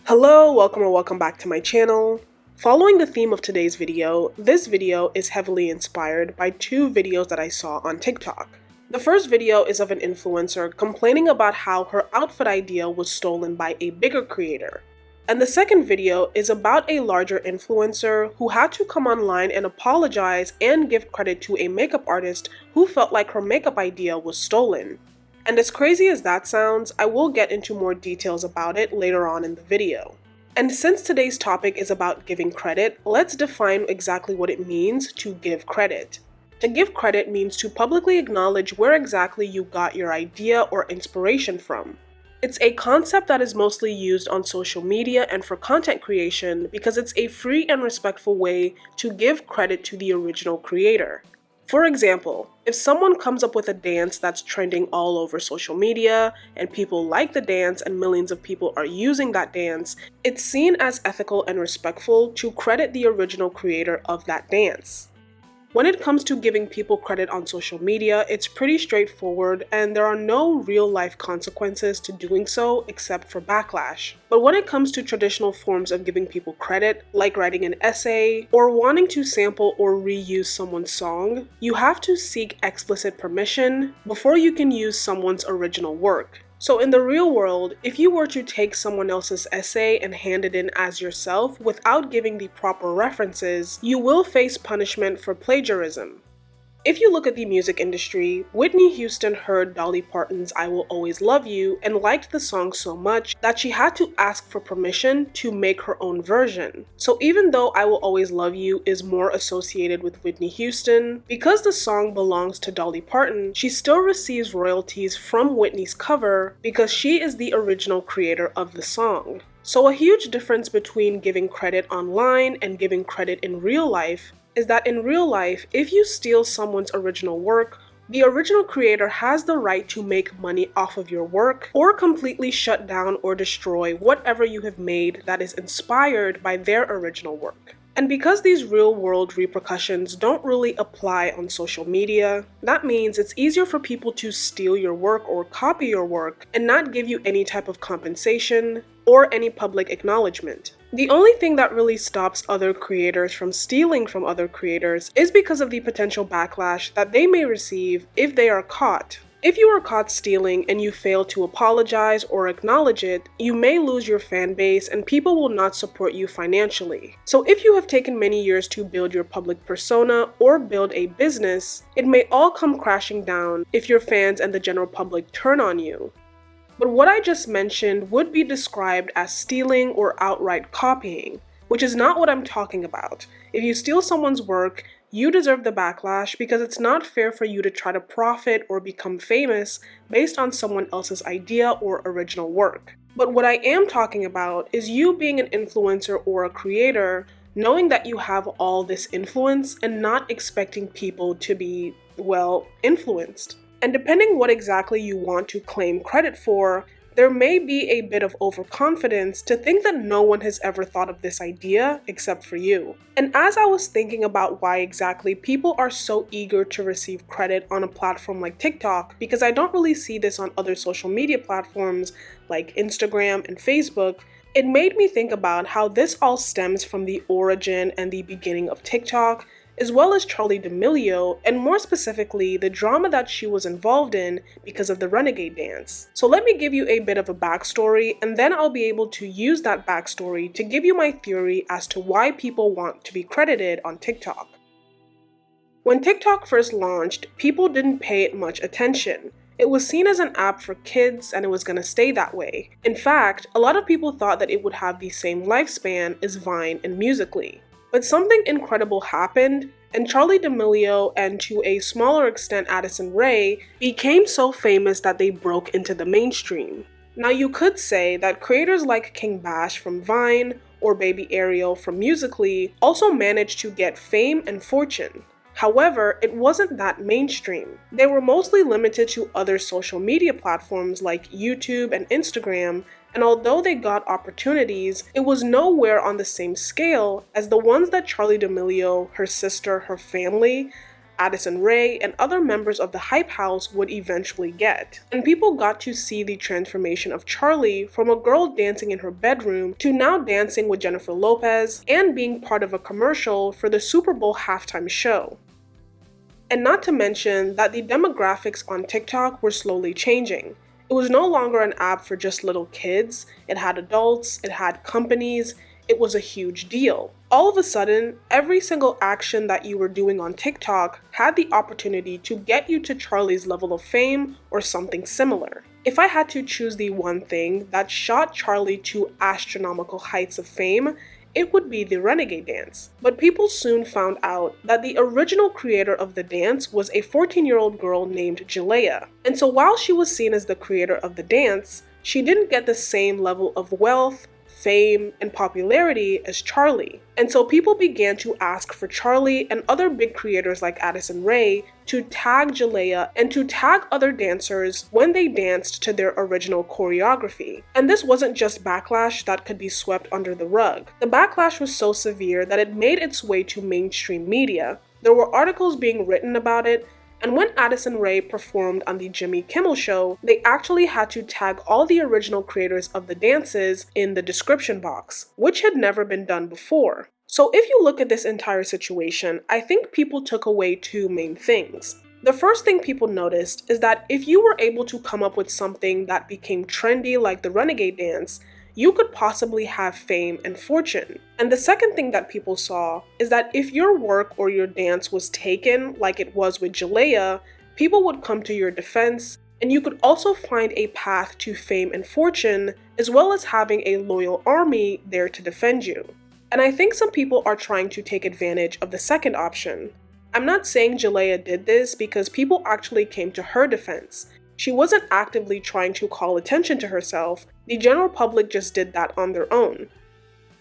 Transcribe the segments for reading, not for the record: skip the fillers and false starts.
Hello, welcome or welcome back to my channel. Following the theme of today's video, this video is heavily inspired by two videos that I saw on TikTok. The first video is of an influencer complaining about how her outfit idea was stolen by a bigger creator. And the second video is about a larger influencer who had to come online and apologize and give credit to a makeup artist who felt like her makeup idea was stolen. And as crazy as that sounds, I will get into more details about it later on in the video. And since today's topic is about giving credit, let's define exactly what it means to give credit. To give credit means to publicly acknowledge where exactly you got your idea or inspiration from. It's a concept that is mostly used on social media and for content creation because it's a free and respectful way to give credit to the original creator. For example, if someone comes up with a dance that's trending all over social media and people like the dance and millions of people are using that dance, it's seen as ethical and respectful to credit the original creator of that dance. When it comes to giving people credit on social media, it's pretty straightforward and there are no real-life consequences to doing so except for backlash. But when it comes to traditional forms of giving people credit, like writing an essay or wanting to sample or reuse someone's song, you have to seek explicit permission before you can use someone's original work. So in the real world, if you were to take someone else's essay and hand it in as yourself without giving the proper references, you will face punishment for plagiarism. If you look at the music industry, Whitney Houston heard Dolly Parton's I Will Always Love You and liked the song so much that she had to ask for permission to make her own version. So even though I Will Always Love You is more associated with Whitney Houston, because the song belongs to Dolly Parton, she still receives royalties from Whitney's cover because she is the original creator of the song. So a huge difference between giving credit online and giving credit in real life is that in real life, if you steal someone's original work, the original creator has the right to make money off of your work or completely shut down or destroy whatever you have made that is inspired by their original work. And because these real-world repercussions don't really apply on social media, that means it's easier for people to steal your work or copy your work and not give you any type of compensation or any public acknowledgement. The only thing that really stops other creators from stealing from other creators is because of the potential backlash that they may receive if they are caught. If you are caught stealing and you fail to apologize or acknowledge it, you may lose your fan base and people will not support you financially. So if you have taken many years to build your public persona or build a business, it may all come crashing down if your fans and the general public turn on you. But what I just mentioned would be described as stealing or outright copying, which is not what I'm talking about. If you steal someone's work, you deserve the backlash because it's not fair for you to try to profit or become famous based on someone else's idea or original work. But what I am talking about is you being an influencer or a creator, knowing that you have all this influence and not expecting people to be, well, influenced. And depending what exactly you want to claim credit for, there may be a bit of overconfidence to think that no one has ever thought of this idea except for you. And as I was thinking about why exactly people are so eager to receive credit on a platform like TikTok, because I don't really see this on other social media platforms like Instagram and Facebook, it made me think about how this all stems from the origin and the beginning of TikTok, as well as Charli D'Amelio, and more specifically, the drama that she was involved in because of the Renegade dance. So let me give you a bit of a backstory, and then I'll be able to use that backstory to give you my theory as to why people want to be credited on TikTok. When TikTok first launched, people didn't pay it much attention. It was seen as an app for kids and it was going to stay that way. In fact, a lot of people thought that it would have the same lifespan as Vine and Musical.ly. But something incredible happened, and Charli D'Amelio and to a smaller extent Addison Rae became so famous that they broke into the mainstream. Now you could say that creators like King Bash from Vine or Baby Ariel from Musical.ly also managed to get fame and fortune. However, it wasn't that mainstream. They were mostly limited to other social media platforms like YouTube and Instagram, and although they got opportunities, it was nowhere on the same scale as the ones that Charli D'Amelio, her sister, her family, Addison Rae, and other members of the Hype House would eventually get. And people got to see the transformation of Charli from a girl dancing in her bedroom to now dancing with Jennifer Lopez and being part of a commercial for the Super Bowl halftime show. And not to mention that the demographics on TikTok were slowly changing. It was no longer an app for just little kids, it had adults, it had companies, it was a huge deal. All of a sudden, every single action that you were doing on TikTok had the opportunity to get you to Charli's level of fame or something similar. If I had to choose the one thing that shot Charli to astronomical heights of fame, it would be the Renegade dance. But people soon found out that the original creator of the dance was a 14-year-old girl named Jalea. And so while she was seen as the creator of the dance, she didn't get the same level of wealth, fame, and popularity as Charli. And so people began to ask for Charli and other big creators like Addison Rae to tag Jalea and to tag other dancers when they danced to their original choreography. And this wasn't just backlash that could be swept under the rug. The backlash was so severe that it made its way to mainstream media. There were articles being written about it, and when Addison Rae performed on the Jimmy Kimmel Show, they actually had to tag all the original creators of the dances in the description box, which had never been done before. So if you look at this entire situation, I think people took away two main things. The first thing people noticed is that if you were able to come up with something that became trendy like the Renegade dance, you could possibly have fame and fortune. And the second thing that people saw is that if your work or your dance was taken like it was with Jalea, people would come to your defense, and you could also find a path to fame and fortune, as well as having a loyal army there to defend you. And I think some people are trying to take advantage of the second option. I'm not saying Jalea did this because people actually came to her defense. She wasn't actively trying to call attention to herself, the general public just did that on their own.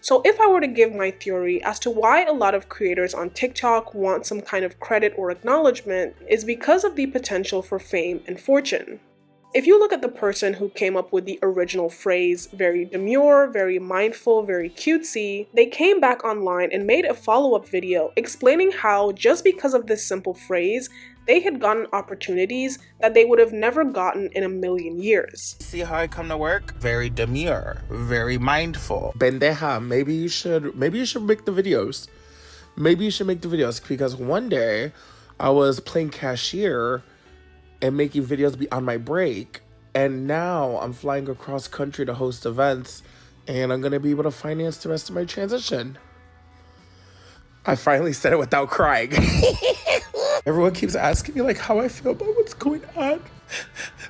So if I were to give my theory as to why a lot of creators on TikTok want some kind of credit or acknowledgement is because of the potential for fame and fortune. If you look at the person who came up with the original phrase, very demure, very mindful, very cutesy, they came back online and made a follow-up video explaining how just because of this simple phrase, they had gotten opportunities that they would have never gotten in a million years. See how I come to work? Very demure, very mindful. Bendeja, maybe you should make the videos. Maybe you should make the videos, because one day I was playing cashier and making videos on my break, and now I'm flying across country to host events, and I'm gonna be able to finance the rest of my transition. I finally said it without crying. Everyone keeps asking me like how I feel about what's going on.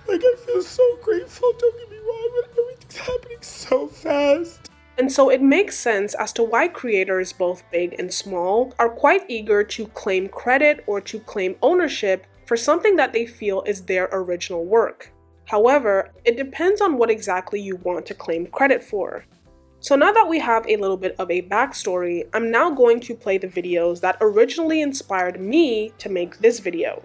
Like, I feel so grateful, don't get me wrong, but everything's happening so fast. And so it makes sense as to why creators, both big and small, are quite eager to claim credit or to claim ownership for something that they feel is their original work. However, it depends on what exactly you want to claim credit for. So now that we have a little bit of a backstory, I'm now going to play the videos that originally inspired me to make this video.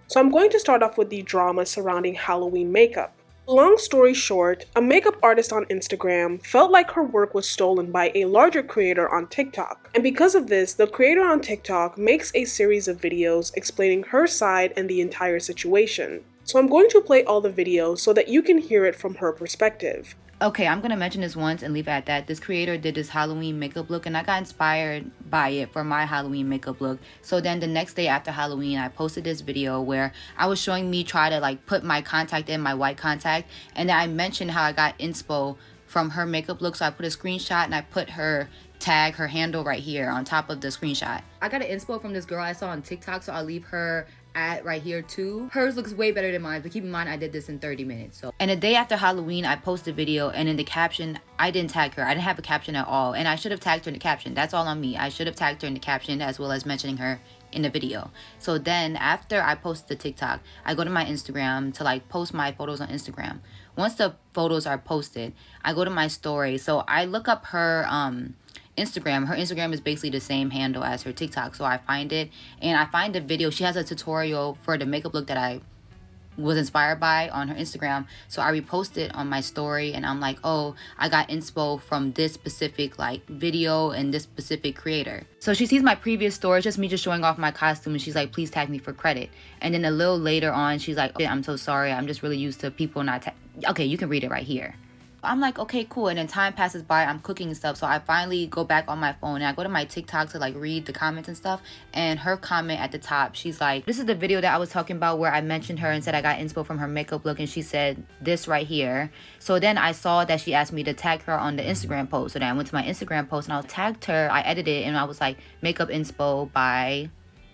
So I'm going to start off with the drama surrounding Halloween makeup. Long story short, a makeup artist on Instagram felt like her work was stolen by a larger creator on TikTok. And because of this, the creator on TikTok makes a series of videos explaining her side and the entire situation. So I'm going to play all the videos so that you can hear it from her perspective. Okay, I'm going to mention this once and leave it at that. This creator did this Halloween makeup look and I got inspired by it for my Halloween makeup look. So then the next day after Halloween, I posted this video where I was showing me try to like put my contact in, my white contact. And then I mentioned how I got inspo from her makeup look. So I put a screenshot and I put her tag, her handle right here on top of the screenshot. I got an inspo from this girl I saw on TikTok, so I'll leave her at right here too. Hers looks way better than mine, but keep in mind I did this in 30 minutes. So, and the day after Halloween, I posted a video, and in the caption, I didn't tag her. I didn't have a caption at all, and I should have tagged her in the caption. That's all on me. I should have tagged her in the caption as well as mentioning her in the video. So then after I posted the TikTok, I go to my Instagram to like post my photos on Instagram. Once the photos are posted, I go to my story. So I look up her Instagram. Her Instagram is basically the same handle as her TikTok. So I find it and I find the video. She has a tutorial for the makeup look that I was inspired by on her Instagram. So I reposted on my story and I'm like, oh, I got inspo from this specific like video and this specific creator. So she sees my previous story, just me just showing off my costume, and she's like, please tag me for credit. And then a little later on, she's like, I'm so sorry, I'm just really used to people not okay, you can read it right here. I'm like, okay, cool. And then time passes by, I'm cooking and stuff. So I finally go back on my phone and I go to my TikTok to like read the comments and stuff. And her comment at the top, she's like, this is the video that I was talking about where I mentioned her and said I got inspo from her makeup look. And she said this right here. So then I saw that she asked me to tag her on the Instagram post. So then I went to my Instagram post and I tagged her. I edited it and I was like, makeup inspo by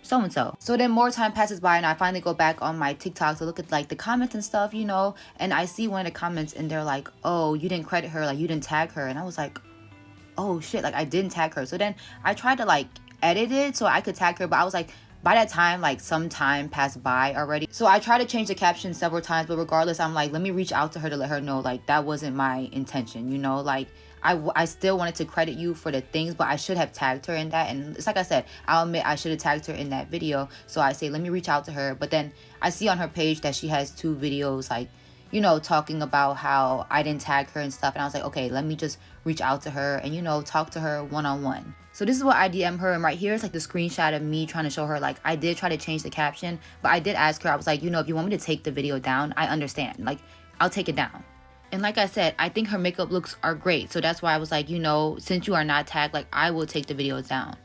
so-and-so. So then more time passes by and I finally go back on my TikTok to look at like the comments and stuff, you know, and I see one of the comments and they're like, oh, you didn't credit her, like you didn't tag her. And I was like, oh shit, like I didn't tag her. So then I tried to like edit it so I could tag her, but I was like, by that time, like some time passed by already. So I tried to change the caption several times, but regardless, I'm like, let me reach out to her to let her know like that wasn't my intention, you know, like I still wanted to credit you for the things, but I should have tagged her in that. And it's like I said, I'll admit I should have tagged her in that video. So I say, let me reach out to her. But then I see on her page that she has 2 videos, like, you know, talking about how I didn't tag her and stuff. And I was like, okay, let me just reach out to her and, you know, talk to her one-on-one. So this is what I DM her. And right here is like the screenshot of me trying to show her, like, I did try to change the caption, but I did ask her, I was like, you know, if you want me to take the video down, I understand. Like, I'll take it down. And like I said, I think her makeup looks are great. So that's why I was like, you know, since you are not tagged, like I will take the videos down.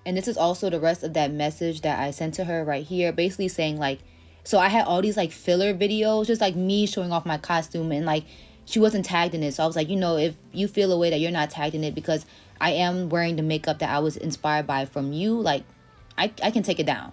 And this is also the rest of that message that I sent to her right here. Basically saying like, so I had all these like filler videos, just like me showing off my costume and like she wasn't tagged in it. So I was like, you know, if you feel a way that you're not tagged in it because I am wearing the makeup that I was inspired by from you, like I can take it down.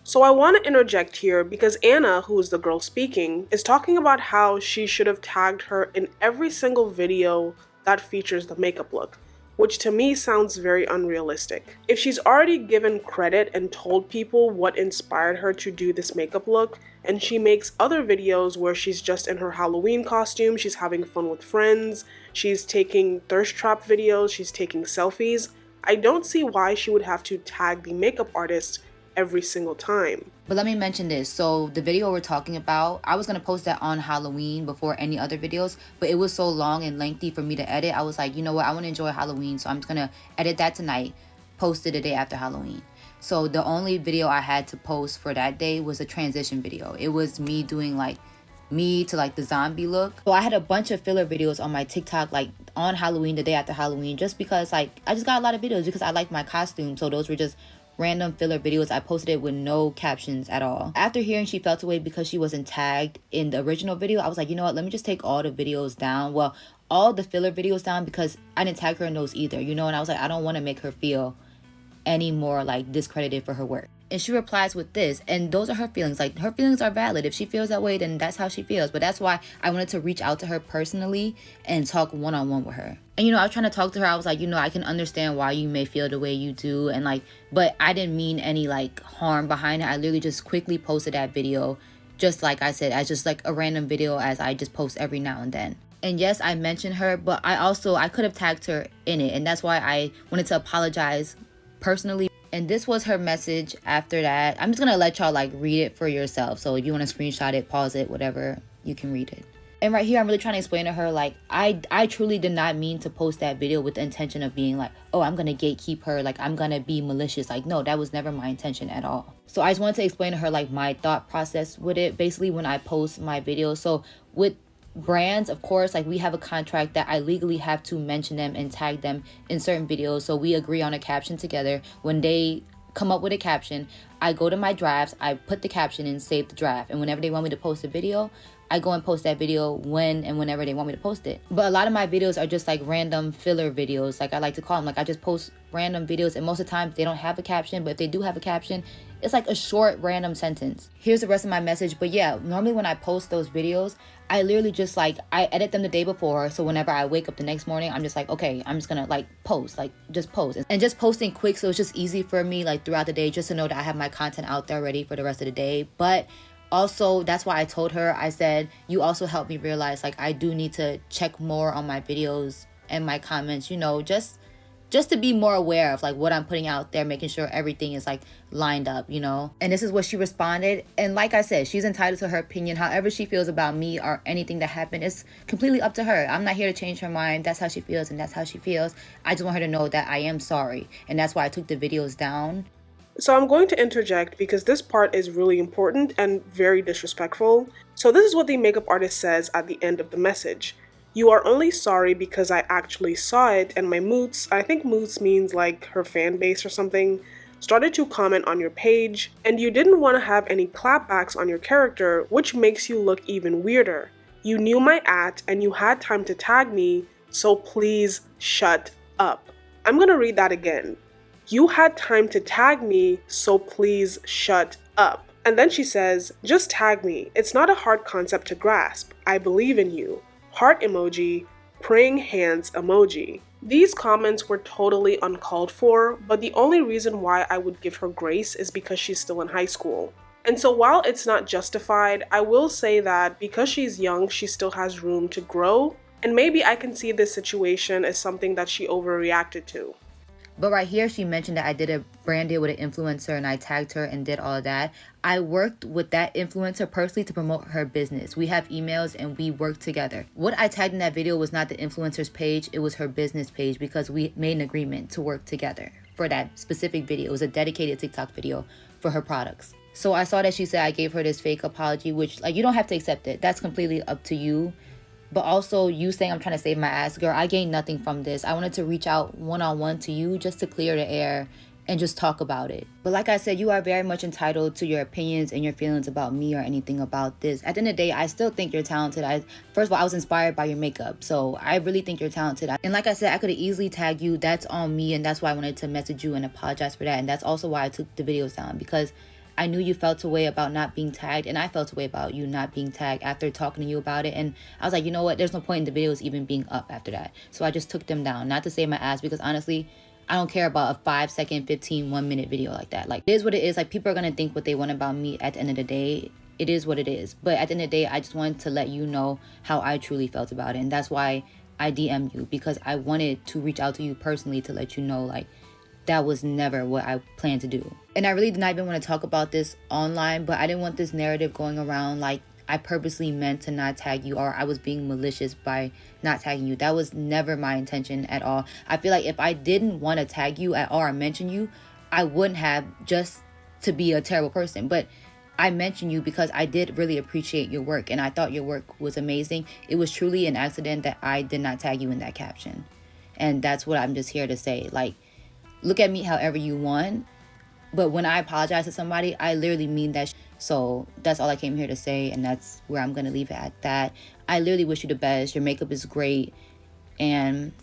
So I want to interject here because Anna, who is the girl speaking, is talking about how she should have tagged her in every single video that features the makeup look, which to me sounds very unrealistic. If she's already given credit and told people what inspired her to do this makeup look, and she makes other videos where she's just in her Halloween costume, she's having fun with friends, she's taking thirst trap videos, she's taking selfies, I don't see why she would have to tag the makeup artist every single time. But let me mention this. So the video we're talking about, I was going to post that on Halloween before any other videos, but it was so long and lengthy for me to edit. I was like, you know what? I want to enjoy Halloween. So I'm just going to edit that tonight, post it the day after Halloween. So the only video I had to post for that day was a transition video. It was me doing like me to like the zombie look. So I had a bunch of filler videos on my TikTok like on Halloween, the day after Halloween, just because like I just got a lot of videos because I like my costume. So those were just random filler videos. I posted it with no captions at all. After hearing she felt away because she wasn't tagged in the original video, I was like, you know what, let me just take all the videos down. Well, all the filler videos down because I didn't tag her in those either, you know, and I was like, I don't want to make her feel any more like discredited for her work. And she replies with this, and those are her feelings. Like, her feelings are valid. If she feels that way, then that's how she feels. But that's why I wanted to reach out to her personally and talk one-on-one with her. And, you know, I was trying to talk to her. I was like, you know, I can understand why you may feel the way you do. And, like, but I didn't mean any, like, harm behind it. I literally just quickly posted that video, just like I said, as just, like, a random video as I just post every now and then. And yes, I mentioned her, but I could have tagged her in it. And that's why I wanted to apologize personally. And this was her message after that. I'm just gonna let y'all like read it for yourself. So if you want to screenshot it, pause it, whatever, you can read it. And right here, I'm really trying to explain to her, like, I truly did not mean to post that video with the intention of being like, oh, I'm gonna gatekeep her, like I'm gonna be malicious. Like, no, that was never my intention at all. So I just wanted to explain to her like my thought process with it, basically when I post my videos. So with brands, of course, like we have a contract that I legally have to mention them and tag them in certain videos. So we agree on a caption together. When they come up with a caption, I go to my drafts, I put the caption in, save the draft, and whenever they want me to post a video, I go and post that video when and whenever they want me to post it. But a lot of my videos are just like random filler videos, like I like to call them. Like I just post random videos, and most of the time they don't have a caption, but if they do have a caption, it's like a short random sentence. Here's the rest of my message. But yeah, normally when I post those videos, I literally just like, I edit them the day before. So whenever I wake up the next morning, I'm just like, okay, I'm just gonna like post, like just post. And just posting quick, so it's just easy for me like throughout the day just to know that I have my content out there ready for the rest of the day. But also, that's why I told her, I said, you also helped me realize like I do need to check more on my videos and my comments, you know, just just to be more aware of like what I'm putting out there, making sure everything is like lined up, you know? And this is what she responded. And like I said, she's entitled to her opinion. However she feels about me or anything that happened, it's completely up to her. I'm not here to change her mind. That's how she feels and that's how she feels. I just want her to know that I am sorry. And that's why I took the videos down. So I'm going to interject because this part is really important and very disrespectful. So this is what the makeup artist says at the end of the message. You are only sorry because I actually saw it and my moots, I think moots means like her fan base or something, started to comment on your page, and you didn't want to have any clapbacks on your character, which makes you look even weirder. You knew my and you had time to tag me, so please shut up. I'm gonna read that again. You had time to tag me, so please shut up. And then she says, just tag me. It's not a hard concept to grasp. I believe in you. Heart emoji, praying hands emoji. These comments were totally uncalled for, but the only reason why I would give her grace is because she's still in high school. And so while it's not justified, I will say that because she's young, she still has room to grow, and maybe I can see this situation as something that she overreacted to. But right here, she mentioned that I did a brand deal with an influencer and I tagged her and did all of that. I worked with that influencer personally to promote her business. We have emails and we work together. What I tagged in that video was not the influencer's page, it was her business page because we made an agreement to work together for that specific video. It was a dedicated TikTok video for her products. So I saw that she said I gave her this fake apology, which like you don't have to accept it. That's completely up to you. But also you saying I'm trying to save my ass, girl, I gained nothing from this. I wanted to reach out one-on-one to you just to clear the air and just talk about it. But like I said, you are very much entitled to your opinions and your feelings about me or anything about this. At the end of the day, I still think you're talented. First of all, I was inspired by your makeup. So I really think you're talented. And like I said, I could have easily tagged you. That's on me. And that's why I wanted to message you and apologize for that. And that's also why I took the videos down, because I knew you felt a way about not being tagged, and I felt a way about you not being tagged after talking to you about it. And I was like, you know what? There's no point in the videos even being up after that. So I just took them down, not to save my ass, because honestly, I don't care about a 5-second, 15, 1-minute video like that. Like, it is what it is. Like, people are going to think what they want about me at the end of the day. It is what it is. But at the end of the day, I just wanted to let you know how I truly felt about it. And that's why I DM you, because I wanted to reach out to you personally to let you know, like, that was never what I planned to do. And I really did not even want to talk about this online, but I didn't want this narrative going around like I purposely meant to not tag you or I was being malicious by not tagging you. That was never my intention at all. I feel like if I didn't want to tag you at all or mention you, I wouldn't have, just to be a terrible person. But I mentioned you because I did really appreciate your work and I thought your work was amazing. It was truly an accident that I did not tag you in that caption. And that's what I'm just here to say. Like, look at me however you want, but when I apologize to somebody, I literally mean that. So that's all I came here to say, and that's where I'm going to leave it at that. I literally wish you the best. Your makeup is great, and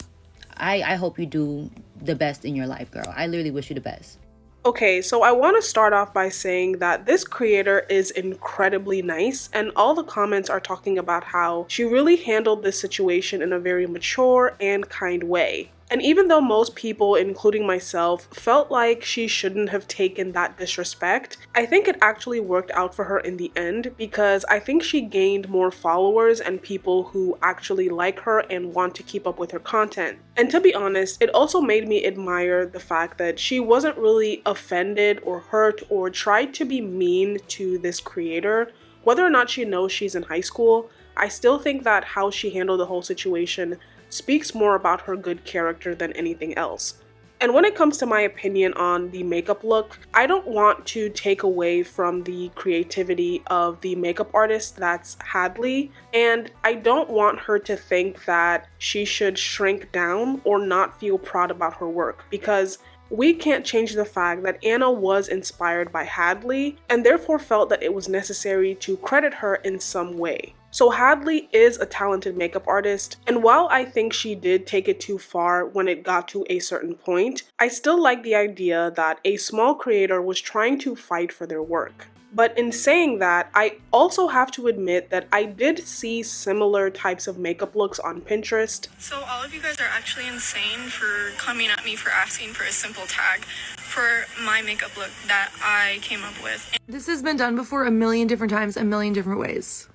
I hope you do the best in your life, girl. I literally wish you the best. Okay, so I want to start off by saying that this creator is incredibly nice, and all the comments are talking about how she really handled this situation in a very mature and kind way. And even though most people, including myself, felt like she shouldn't have taken that disrespect, I think it actually worked out for her in the end, because I think she gained more followers and people who actually like her and want to keep up with her content. And to be honest, it also made me admire the fact that she wasn't really offended or hurt or tried to be mean to this creator. Whether or not she knows she's in high school, I still think that how she handled the whole situation speaks more about her good character than anything else. And when it comes to my opinion on the makeup look, I don't want to take away from the creativity of the makeup artist that's Hadley, and I don't want her to think that she should shrink down or not feel proud about her work, because we can't change the fact that Anna was inspired by Hadley and therefore felt that it was necessary to credit her in some way. So Hadley is a talented makeup artist, and while I think she did take it too far when it got to a certain point, I still like the idea that a small creator was trying to fight for their work. But in saying that, I also have to admit that I did see similar types of makeup looks on Pinterest. So all of you guys are actually insane for coming at me for asking for a simple tag for my makeup look that I came up with. This has been done before a million different times, a million different ways.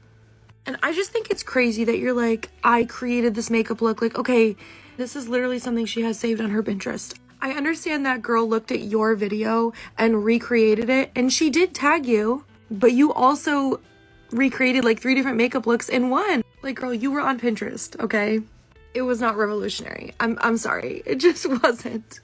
And I just think it's crazy that you're like, I created this makeup look. Like, okay, This is literally something she has saved on her Pinterest. I understand that girl looked at your video and recreated it, and she did tag you, but you also recreated like 3 different makeup looks in one. Like, girl, you were on Pinterest, okay? It was not revolutionary. I'm sorry. It just wasn't.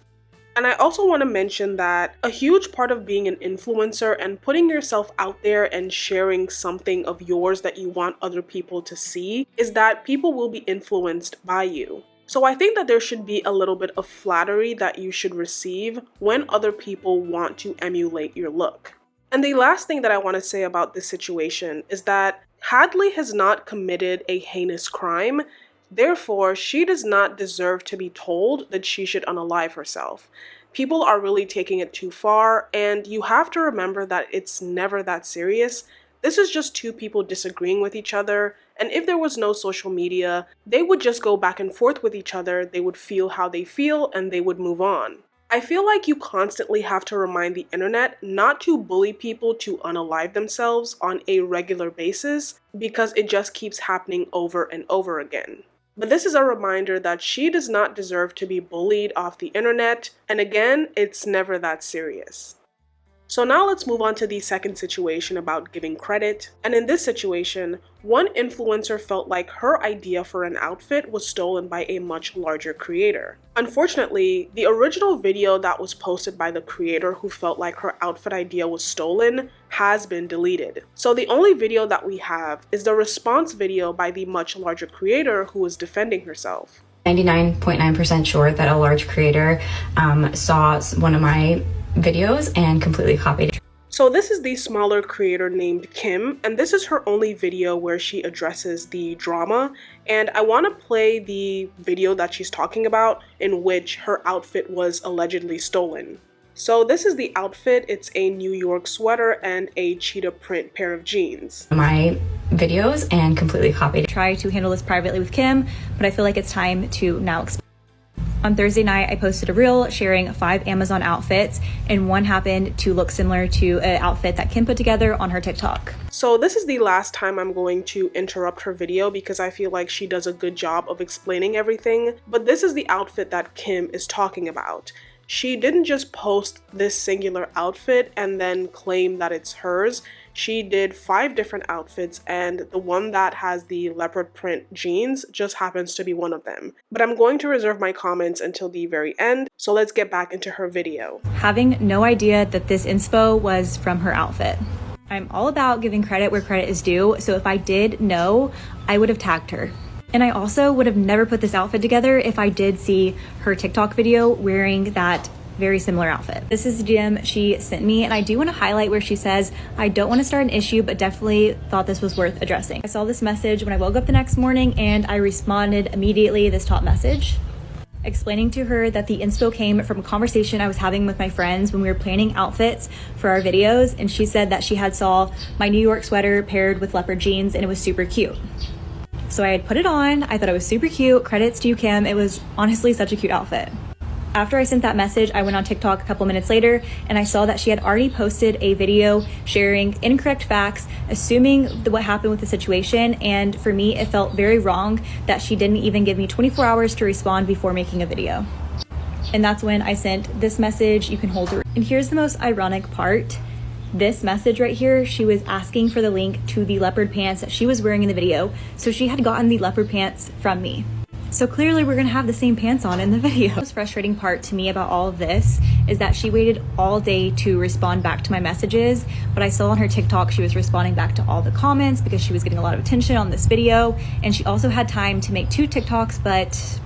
And I also want to mention that a huge part of being an influencer and putting yourself out there and sharing something of yours that you want other people to see is that people will be influenced by you. So I think that there should be a little bit of flattery that you should receive when other people want to emulate your look. And the last thing that I want to say about this situation is that Hadley has not committed a heinous crime. Therefore, she does not deserve to be told that she should unalive herself. People are really taking it too far, and you have to remember that it's never that serious. This is just 2 people disagreeing with each other, and if there was no social media, they would just go back and forth with each other, they would feel how they feel, and they would move on. I feel like you constantly have to remind the internet not to bully people to unalive themselves on a regular basis because it just keeps happening over and over again. But this is a reminder that she does not deserve to be bullied off the internet, and again, it's never that serious. So now let's move on to the second situation about giving credit. And in this situation, one influencer felt like her idea for an outfit was stolen by a much larger creator. Unfortunately, the original video that was posted by the creator who felt like her outfit idea was stolen has been deleted. So the only video that we have is the response video by the much larger creator who is defending herself. 99.9% sure that a large creator saw one of my videos and completely copied it. So this is the smaller creator named Kim, and this is her only video where she addresses the drama, and I want to play the video that she's talking about in which her outfit was allegedly stolen. So this is the outfit. It's a New York sweater and a cheetah print pair of jeans. My videos and completely copied it. Try to handle this privately with Kim, but I feel like it's time to now explain. On Thursday night, I posted a reel sharing 5 Amazon outfits, and one happened to look similar to an outfit that Kim put together on her TikTok. So this is the last time I'm going to interrupt her video because I feel like she does a good job of explaining everything, but this is the outfit that Kim is talking about. She didn't just post this singular outfit and then claim that it's hers. She did 5 different outfits, and the one that has the leopard print jeans just happens to be one of them. But I'm going to reserve my comments until the very end, so let's get back into her video. Having no idea that this inspo was from her outfit. I'm all about giving credit where credit is due, so if I did know, I would have tagged her. And I also would have never put this outfit together if I did see her TikTok video wearing that very similar outfit. This is the DM she sent me, and I do want to highlight where she says, I don't want to start an issue, but definitely thought this was worth addressing. I saw this message when I woke up the next morning, and I responded immediately this top message, explaining to her that the inspo came from a conversation I was having with my friends when we were planning outfits for our videos, and she said that she had saw my New York sweater paired with leopard jeans, and it was super cute. So I had put it on, I thought it was super cute, credits to you, Kim, it was honestly such a cute outfit. After I sent that message, I went on TikTok a couple minutes later, and I saw that she had already posted a video sharing incorrect facts, assuming what happened with the situation, and for me, it felt very wrong that she didn't even give me 24 hours to respond before making a video. And that's when I sent this message, you can hold it. And here's the most ironic part. This message right here, she was asking for the link to the leopard pants that she was wearing in the video, so she had gotten the leopard pants from me. So clearly we're gonna have the same pants on in the video. The most frustrating part to me about all of this is that she waited all day to respond back to my messages, but I saw on her TikTok she was responding back to all the comments because she was getting a lot of attention on this video, and she also had time to make 2 TikToks but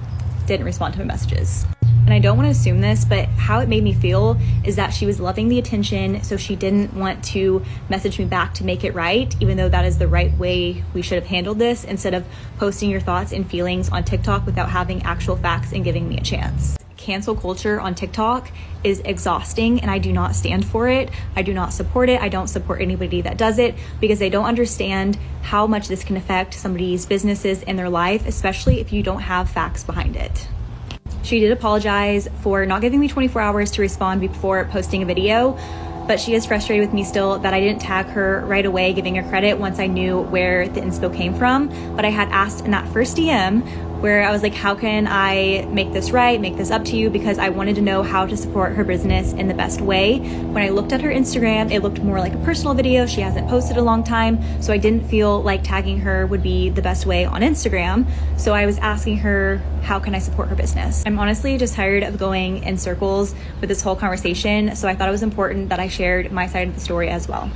didn't respond to my messages. And I don't want to assume this, but how it made me feel is that she was loving the attention, so she didn't want to message me back to make it right, even though that is the right way we should have handled this, instead of posting your thoughts and feelings on TikTok without having actual facts and giving me a chance. Cancel culture on TikTok is exhausting, and I do not stand for it. I do not support it. I don't support anybody that does it because they don't understand how much this can affect somebody's businesses and their life, especially if you don't have facts behind it. She did apologize for not giving me 24 hours to respond before posting a video, but she is frustrated with me still that I didn't tag her right away, giving her credit once I knew where the inspo came from. But I had asked in that first DM where I was like, how can I make this right, make this up to you? Because I wanted to know how to support her business in the best way. When I looked at her Instagram, it looked more like a personal video. She hasn't posted a long time, so I didn't feel like tagging her would be the best way on Instagram. So I was asking her, how can I support her business? I'm honestly just tired of going in circles with this whole conversation, so I thought it was important that I shared my side of the story as well.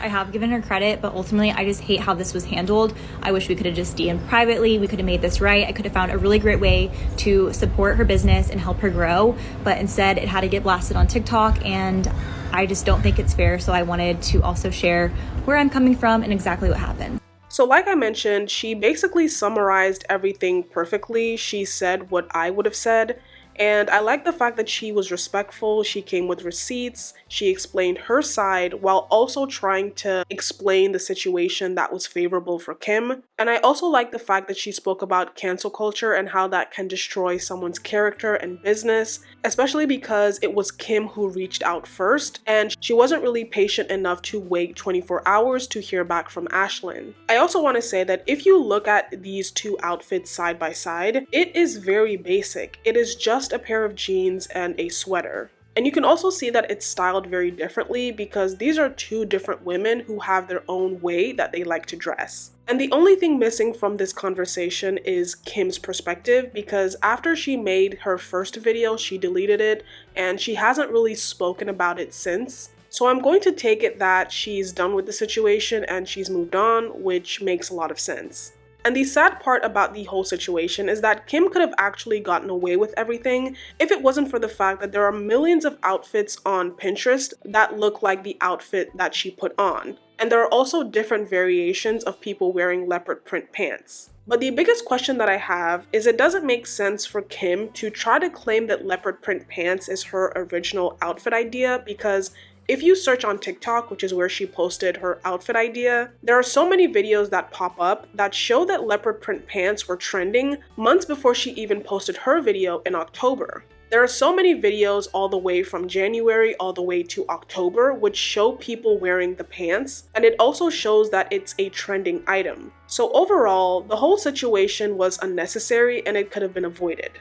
I have given her credit, but ultimately I just hate how this was handled. I wish we could have just DM'd privately. We could have made this right. I could have found a really great way to support her business and help her grow, but instead it had to get blasted on TikTok, and I just don't think it's fair. So I wanted to also share where I'm coming from and exactly what happened. So like I mentioned, she basically summarized everything perfectly. She said what I would have said. And I like the fact that she was respectful, she came with receipts, she explained her side while also trying to explain the situation that was favorable for Kim. And I also like the fact that she spoke about cancel culture and how that can destroy someone's character and business, especially because it was Kim who reached out first and she wasn't really patient enough to wait 24 hours to hear back from Ashlyn. I also want to say that if you look at these two outfits side by side, it is very basic. It is just a pair of jeans and a sweater. And you can also see that it's styled very differently because these are two different women who have their own way that they like to dress. And the only thing missing from this conversation is Kim's perspective, because after she made her first video, she deleted it and she hasn't really spoken about it since. So I'm going to take it that she's done with the situation and she's moved on, which makes a lot of sense. And the sad part about the whole situation is that Kim could have actually gotten away with everything if it wasn't for the fact that there are millions of outfits on Pinterest that look like the outfit that she put on. And there are also different variations of people wearing leopard print pants. But the biggest question that I have is it doesn't make sense for Kim to try to claim that leopard print pants is her original outfit idea, because if you search on TikTok, which is where she posted her outfit idea, there are so many videos that pop up that show that leopard print pants were trending months before she even posted her video in October. There are so many videos all the way from January all the way to October which show people wearing the pants, and it also shows that it's a trending item. So overall, the whole situation was unnecessary and it could have been avoided.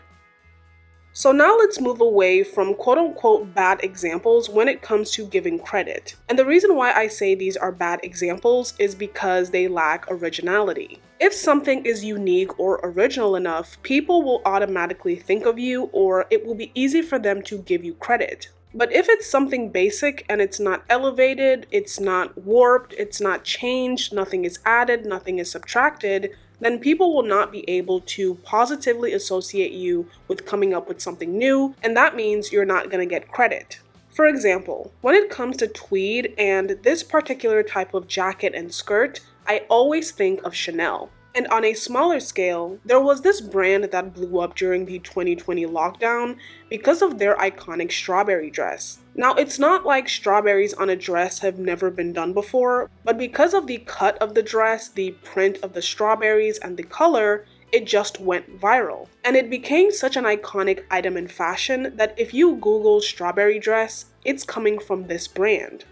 So now let's move away from quote-unquote bad examples when it comes to giving credit. And the reason why I say these are bad examples is because they lack originality. If something is unique or original enough, people will automatically think of you, or it will be easy for them to give you credit. But if it's something basic and it's not elevated, it's not warped, it's not changed, nothing is added, nothing is subtracted, then people will not be able to positively associate you with coming up with something new, and that means you're not going to get credit. For example, when it comes to tweed and this particular type of jacket and skirt, I always think of Chanel. And on a smaller scale, there was this brand that blew up during the 2020 lockdown because of their iconic strawberry dress. Now, it's not like strawberries on a dress have never been done before, but because of the cut of the dress, the print of the strawberries, and the color, it just went viral. And it became such an iconic item in fashion that if you Google strawberry dress, it's coming from this brand.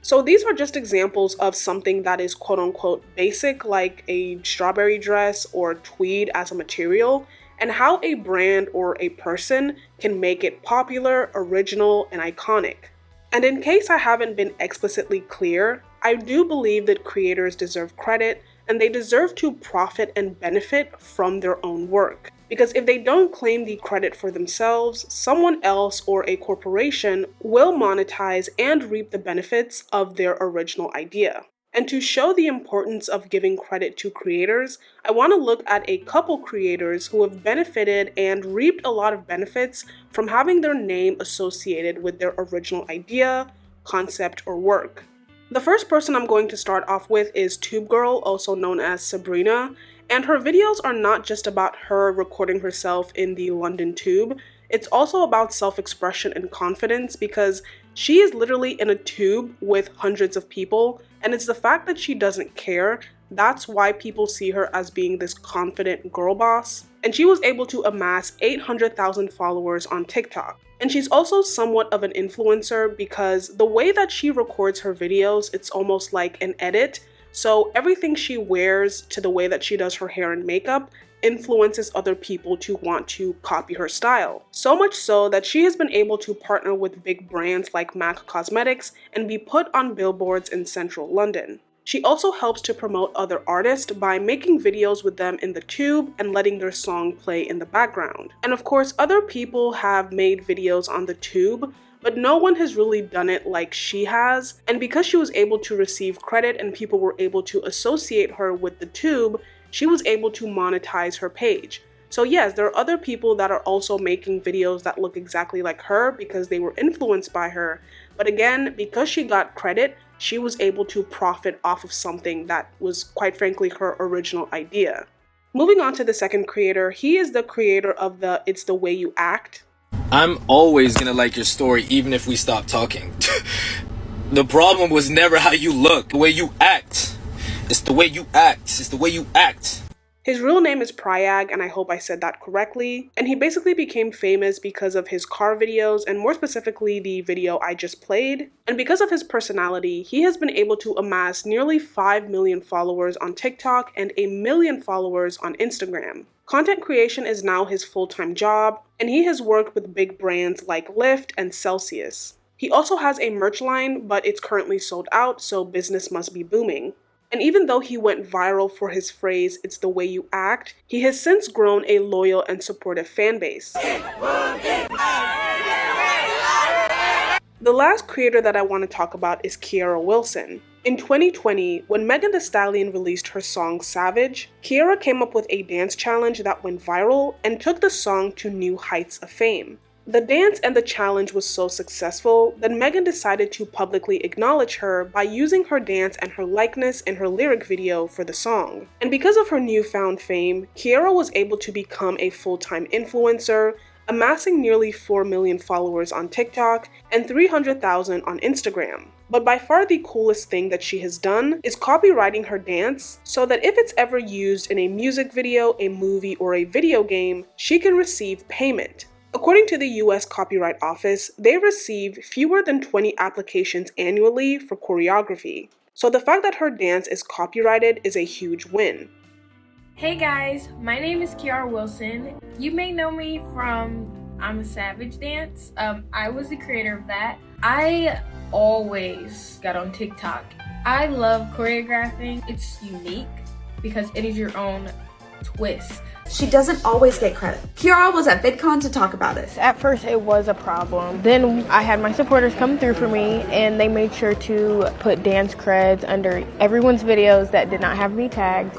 So these are just examples of something that is quote-unquote basic, like a strawberry dress or tweed as a material, and how a brand or a person can make it popular, original, and iconic. And in case I haven't been explicitly clear, I do believe that creators deserve credit and they deserve to profit and benefit from their own work. Because if they don't claim the credit for themselves, someone else or a corporation will monetize and reap the benefits of their original idea. And to show the importance of giving credit to creators, I want to look at a couple creators who have benefited and reaped a lot of benefits from having their name associated with their original idea, concept, or work. The first person I'm going to start off with is Tube Girl, also known as Sabrina. And her videos are not just about her recording herself in the London Tube, it's also about self-expression and confidence, because she is literally in a tube with hundreds of people, and it's the fact that she doesn't care that's why people see her as being this confident girl boss. And she was able to amass 800,000 followers on TikTok. And she's also somewhat of an influencer because the way that she records her videos, it's almost like an edit. So everything she wears to the way that she does her hair and makeup, influences other people to want to copy her style. So much so that she has been able to partner with big brands like MAC Cosmetics and be put on billboards in central London. She also helps to promote other artists by making videos with them in the tube and letting their song play in the background. And of course, other people have made videos on the tube, but no one has really done it like she has. And because she was able to receive credit and people were able to associate her with the tube, she was able to monetize her page. So yes, there are other people that are also making videos that look exactly like her because they were influenced by her. But again, because she got credit, she was able to profit off of something that was, quite frankly, her original idea. Moving on to the second creator, he is the creator of the It's the Way You Act. I'm always gonna like your story even if we stop talking. The problem was never how you look, the way you act. It's the way you act. It's the way you act. His real name is Prayag, and I hope I said that correctly. And he basically became famous because of his car videos, and more specifically the video I just played. And because of his personality, he has been able to amass nearly 5 million followers on TikTok and 1 million followers on Instagram. Content creation is now his full-time job, and he has worked with big brands like Lyft and Celsius. He also has a merch line, but it's currently sold out, so business must be booming. And even though he went viral for his phrase, "It's the way you act," he has since grown a loyal and supportive fan base. The last creator that I want to talk about is Kiara Wilson. In 2020, when Megan Thee Stallion released her song Savage, Kiara came up with a dance challenge that went viral and took the song to new heights of fame. The dance and the challenge was so successful that Megan decided to publicly acknowledge her by using her dance and her likeness in her lyric video for the song. And because of her newfound fame, Kiara was able to become a full-time influencer, amassing nearly 4 million followers on TikTok and 300,000 on Instagram. But by far the coolest thing that she has done is copywriting her dance so that if it's ever used in a music video, a movie, or a video game, she can receive payment. According to the US Copyright Office, they receive fewer than 20 applications annually for choreography. So the fact that her dance is copyrighted is a huge win. Hey guys, my name is Kiara Wilson. You may know me from I'm a Savage dance. I was the creator of that. I always got on TikTok. I love choreographing. It's unique because it is your own twist. She doesn't always get credit. Kiara was at VidCon to talk about it. At first it was a problem. Then I had my supporters come through for me and they made sure to put dance creds under everyone's videos that did not have me tagged.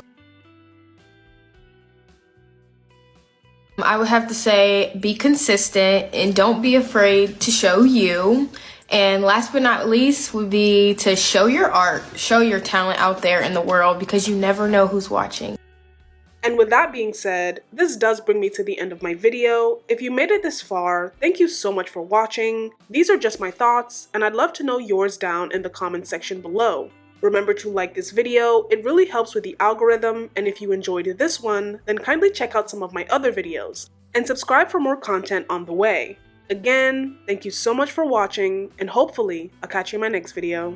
I would have to say be consistent and don't be afraid to show you. And last but not least would be to show your art, show your talent out there in the world because you never know who's watching. And with that being said, this does bring me to the end of my video. If you made it this far, thank you so much for watching. These are just my thoughts, and I'd love to know yours down in the comment section below. Remember to like this video, it really helps with the algorithm, and if you enjoyed this one, then kindly check out some of my other videos. And subscribe for more content on the way. Again, thank you so much for watching, and hopefully, I'll catch you in my next video.